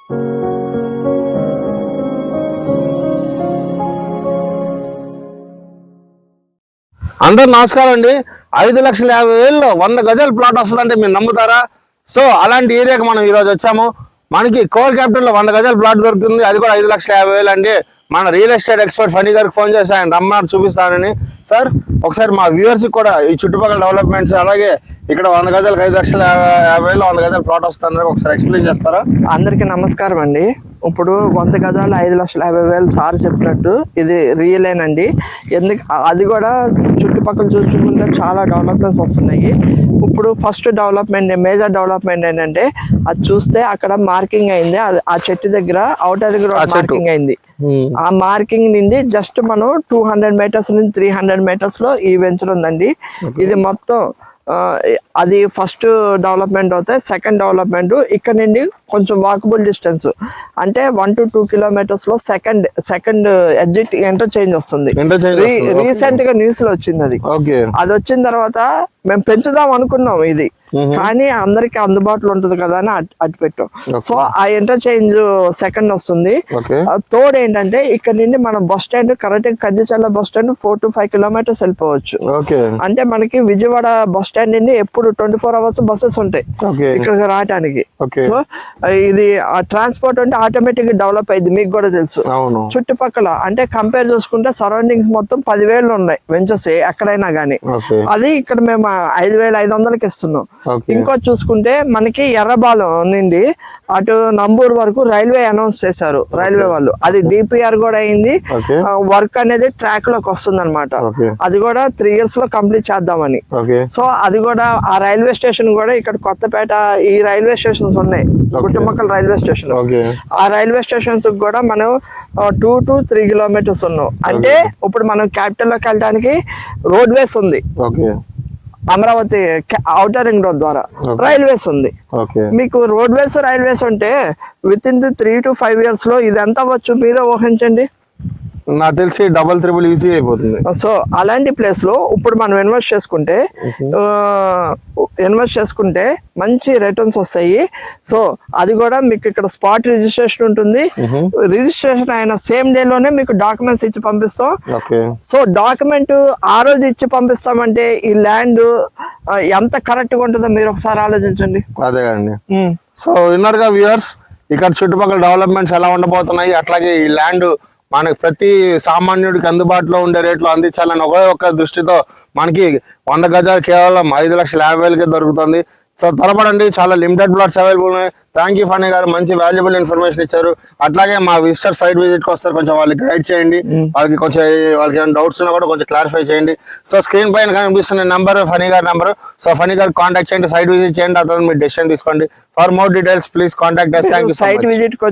అందరు నమస్కారం అండి. 5,50,000 100 గజాల ప్లాట్ వస్తుందంటే మీరు నమ్ముతారా? సో అలాంటి ఏరియాకి మనం ఈరోజు వచ్చాము. మనకి కోర్ క్యాపిటల్ లో 100 గజాల ప్లాట్ దొరుకుతుంది, అది కూడా 5,50,000 అండి. మన రియల్ ఎస్టేట్ ఎక్స్పర్ట్ ఫనీ గారికి ఫోన్ చేసి ఆయన రమ్మన్నారు చూపిస్తానని. సార్ ఒకసారి మా వ్యూవర్స్ కూడా ఈ చుట్టుపక్కల డెవలప్మెంట్స్, అలాగే ఇక్కడ 100 గజాలకు 5,50,000 100 గజాల ప్లాట్ వస్తుంది, ఒకసారి ఎక్స్ప్లెయిన్ చేస్తారా? అందరికి నమస్కారం అండి. ఇప్పుడు 100 గజాలు 5,50,000 సార్ చెప్పినట్టు ఇది రియలేనండి. ఎందుకు అది కూడా చుట్టుపక్కల చూసుకుంటే చాలా డెవలప్మెంట్స్ వస్తున్నాయి. ఇప్పుడు ఫస్ట్ డెవలప్మెంట్, మేజర్ డెవలప్మెంట్ ఏంటంటే అది చూస్తే అక్కడ మార్కింగ్ అయింది, ఆ చెట్టు దగ్గర అవుటర్ దగ్గర మార్కింగ్ అయింది. ఆ మార్కింగ్ నుండి జస్ట్ మనం 200 మీటర్స్ నుంచి 300 మీటర్స్ లో ఈ వెంచర్ ఉందండి. ఇది మొత్తం అది ఫస్ట్ డెవలప్మెంట్ అవుతాయి. సెకండ్ డెవలప్మెంట్ ఇక్కడ నుండి కొంచెం వాకబుల్ డిస్టెన్స్ అంటే 1 to 2 kilometers లో సెకండ్ ఎగ్జిట్ ఇంటర్చేంజ్ వస్తుంది. రీసెంట్ గా న్యూస్ లో వచ్చింది అది వచ్చిన తర్వాత మేము పెంచుదాం అనుకున్నాం ఇది, కానీ అందరికి అందుబాటులో ఉంటుంది కదా అని అటు పెట్టాం. సో ఆ ఇంటర్చేంజ్ సెకండ్ వస్తుంది. తోడు ఏంటంటే ఇక్కడ నుండి మనం bus stand correct Kandicharla bus stand 4 to 5 kilometers వెళ్ళిపోవచ్చు. అంటే మనకి విజయవాడ బస్ స్టాండ్ నుండి ఎప్పుడు 24 hours బస్సెస్ ఉంటాయి ఇక్కడికి రావడానికి. సో ఇది ట్రాన్స్పోర్ట్ అంటే ఆటోమేటిక్ డెవలప్ అయింది, మీకు కూడా తెలుసు. చుట్టుపక్కల అంటే కంపేర్ చేసుకుంటే సరౌండింగ్స్ మొత్తం 10,000 ఉన్నాయి వెంచర్స్ ఎక్కడైనా గానీ. అది ఇక్కడ మేము 5,500కి ఇస్తున్నాం. ఇంకోటి చూసుకుంటే మనకి ఎర్రబాలెం నుండి అటు నంబూరు వరకు రైల్వే అనౌన్స్ చేశారు రైల్వే వాళ్ళు. అది DPR కూడా అయింది. వర్క్ అనేది ట్రాక్ లోకి వస్తుంది అనమాట. అది కూడా 3 years లో కంప్లీట్ చేద్దామని. సో అది కూడా ఆ రైల్వే స్టేషన్ కూడా ఇక్కడ కొత్తపేట ఈ రైల్వే స్టేషన్స్ ఉన్నాయి, గుట్టుమక్కల రైల్వే స్టేషన్. ఆ రైల్వే స్టేషన్స్ కూడా మనం 2 to 3 kilometers ఉన్నాం. అంటే ఇప్పుడు మనం క్యాపిటల్ లోకి వెళ్ళడానికి రోడ్ వేస్ ఉంది, అమరావతి ఔటర్ రింగ్ రోడ్ ద్వారా రైల్వేస్ ఉంది. మీకు రోడ్ వేస్ రైల్వేస్ ఉంటే విత్ ఇన్ 3 to 5 years లో ఇది ఎంత అవ్వచ్చు మీరే ఊహించండి. నాకు తెలిసి 3 ఈజీ అయిపోతుంది. సో అలాంటి ప్లేస్ లో ఇప్పుడు మనం ఇన్వెస్ట్ చేసుకుంటే మంచి రిటర్న్స్ వస్తాయి. సో అది కూడా మీకు ఇక్కడ స్పాట్ రిజిస్ట్రేషన్ ఉంటుంది. రిజిస్ట్రేషన్ అయిన సేమ్ డే లోనే మీకు డాక్యుమెంట్స్ ఇచ్చి పంపిస్తాం. సో డాక్యుమెంట్ ఆ రోజు ఇచ్చి పంపిస్తామంటే ఈ ల్యాండ్ ఎంత కరెక్ట్ గా ఉంటుందో మీరు ఒకసారి ఆలోచించండి. అదే అండి. సో విన్నర్ గా వ్యూవర్స్, ఇక్కడ చుట్టుపక్కల డెవలప్మెంట్స్ ఎలా ఉండబోతున్నాయి, అట్లాగే ఈ ల్యాండ్ మనకి ప్రతి సామాన్యుడికి అందుబాటులో ఉండే రేట్లో అందించాలని ఒక్క దృష్టితో మనకి 100 గజాలు కేవలం 5,50,000కే దొరుకుతుంది. సో త్వరపడండి, చాలా లిమిటెడ్ ప్లాట్స్ అవైలబుల్ ఉన్నాయి. థ్యాంక్ యూ ఫనీ గారు, మంచి వాల్యుబుల్ ఇన్ఫర్మేషన్ ఇచ్చారు. అట్లాగే మా విజిటర్ సైట్ విజిట్ కి వస్తారు, కొంచెం వాళ్ళకి గైడ్ చేయండి. వాళ్ళకి ఏమైనా డౌట్స్ ఉన్నా కూడా కొంచెం క్లారిఫై చేయండి. సో స్క్రీన్ పైన కనిపిస్తున్న నెంబర్ ఫనీ గారి నెంబర్. సో ఫనీ గారు కాంటాక్ట్ చేయండి, సైట్ విజిట్ చేయండి, అతను మీరు డెసిషన్ తీసుకోండి. For more details please contact us. Thank you. Site visit కి